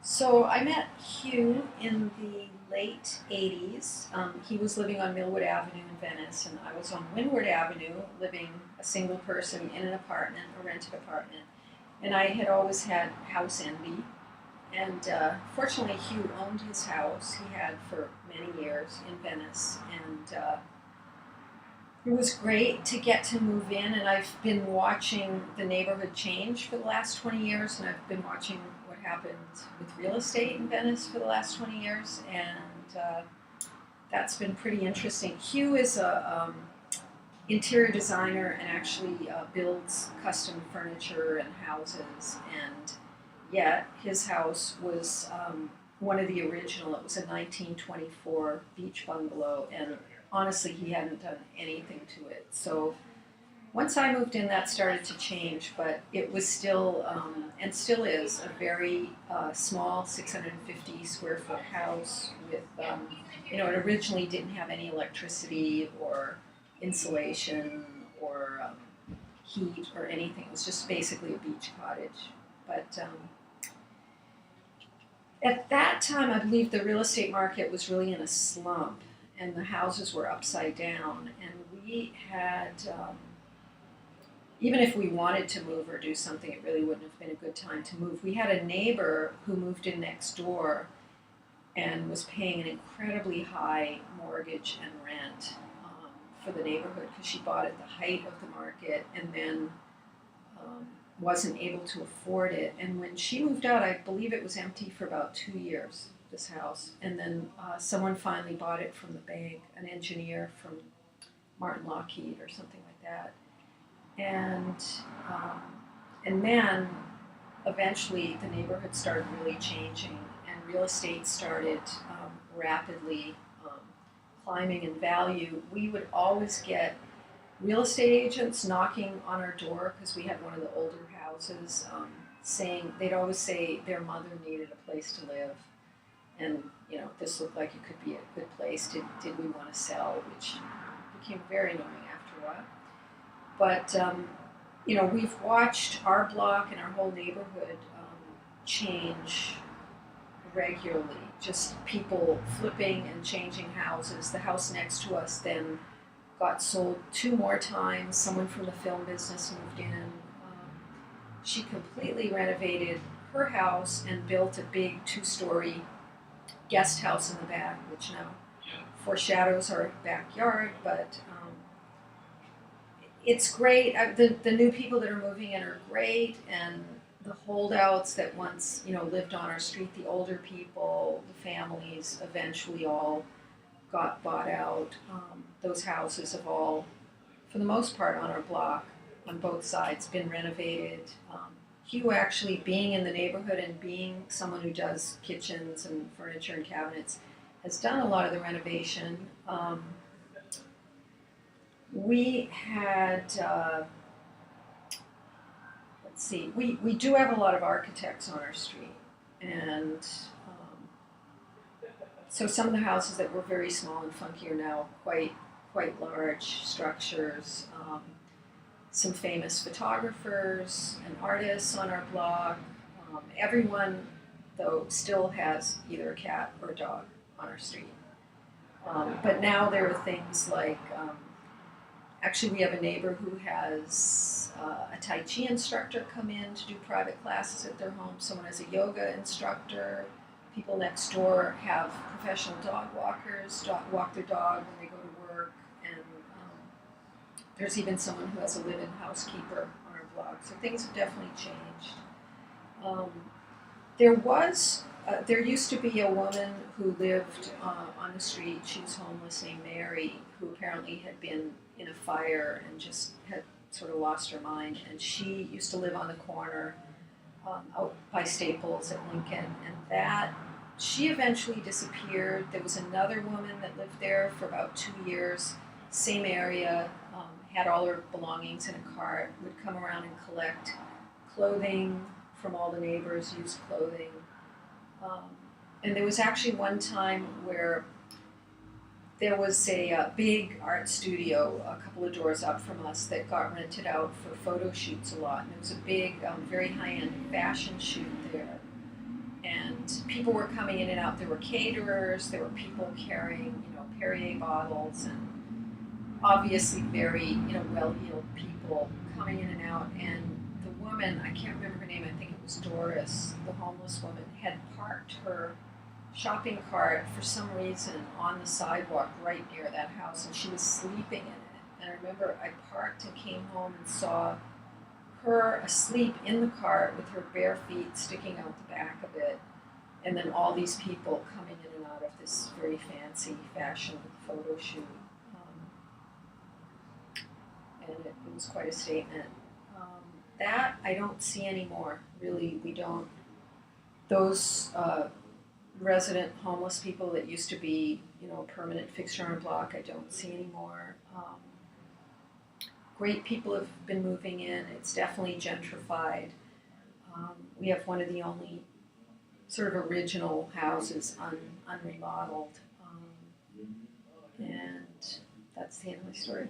So I met Hugh in the late 80s. He was living on Millwood Avenue in Venice, and I was on Windward Avenue, living a single person in an apartment, a rented apartment. And I had always had house envy. And fortunately, Hugh owned his house. He had for many years in Venice. And it was great to get to move in. And I've been watching the neighborhood change for the last 20 years. And I've been watching what happened with real estate in Venice for the last 20 years. And that's been pretty interesting. Hugh is a interior designer and actually builds custom furniture and houses. And yet his house was one of the original. It was a 1924 beach bungalow, and honestly, he hadn't done anything to it. So once I moved in, that started to change, but it was still, and still is, a very small 650 square foot house with, it originally didn't have any electricity or insulation or heat or anything. It was just basically a beach cottage. But at that time, I believe the real estate market was really in a slump, and the houses were upside down. And we had, even if we wanted to move or do something, it really wouldn't have been a good time to move. We had a neighbor who moved in next door and was paying an incredibly high mortgage and rent for the neighborhood because she bought at the height of the market and then wasn't able to afford it. And when she moved out, I believe it was empty for about 2 years, this house. And then someone finally bought it from the bank, an engineer from Martin Lockheed or something like that. And then eventually the neighborhood started really changing, and real estate started rapidly climbing in value. We would always get real estate agents knocking on our door because we had one of the older houses, saying they'd always say their mother needed a place to live, and this looked like it could be a good place. Did we want to sell? Which became very annoying after a while. But we've watched our block and our whole neighborhood change regularly. Just people flipping and changing houses. The house next to us then got sold 2 more times. Someone from the film business moved in. She completely renovated her house and built a big 2-story guest house in the back, which now foreshadows our backyard. But it's great. The new people that are moving in are great, and the holdouts that once lived on our street, the older people, the families, eventually all got bought out. Those houses have all, for the most part, on our block, on both sides, been renovated. Hugh actually, being in the neighborhood and being someone who does kitchens and furniture and cabinets, has done a lot of the renovation. We had, we do have a lot of architects on our street, and so some of the houses that were very small and funky are now quite large structures. Some famous photographers and artists on our block. Everyone, though, still has either a cat or a dog on our street. But now there are things like, actually we have a neighbor who has a Tai Chi instructor come in to do private classes at their home. Someone has a yoga instructor. People next door have professional dog walkers, walk their dog when they go to work. And there's even someone who has a live-in housekeeper on our block. So things have definitely changed. There used to be a woman who lived on the street. She was homeless, named Mary, who apparently had been in a fire and just had sort of lost her mind. And she used to live on the corner out by Staples at Lincoln, and that she eventually disappeared. There was another woman that lived there for about 2 years, same area, had all her belongings in a cart, would come around and collect clothing from all the neighbors, used clothing. And there was actually one time where there was a big art studio a couple of doors up from us that got rented out for photo shoots a lot. And there was a big, very high-end fashion shoot there. And people were coming in and out. There were caterers, there were people carrying, Perrier bottles, and obviously very, well-heeled people coming in and out. And the woman, I can't remember her name, I think it was Doris, the homeless woman, had parked her shopping cart for some reason on the sidewalk right near that house, and she was sleeping in it. And I remember I parked and came home and saw her asleep in the cart with her bare feet sticking out the back of it, and then all these people coming in and out of this very fancy fashion photo shoot. And it was quite a statement. That I don't see anymore. Really, we don't. Those resident homeless people that used to be, a permanent fixture on a block, I don't see anymore. Great people have been moving in. It's definitely gentrified. We have one of the only sort of original houses unremodeled. And that's the end of my story.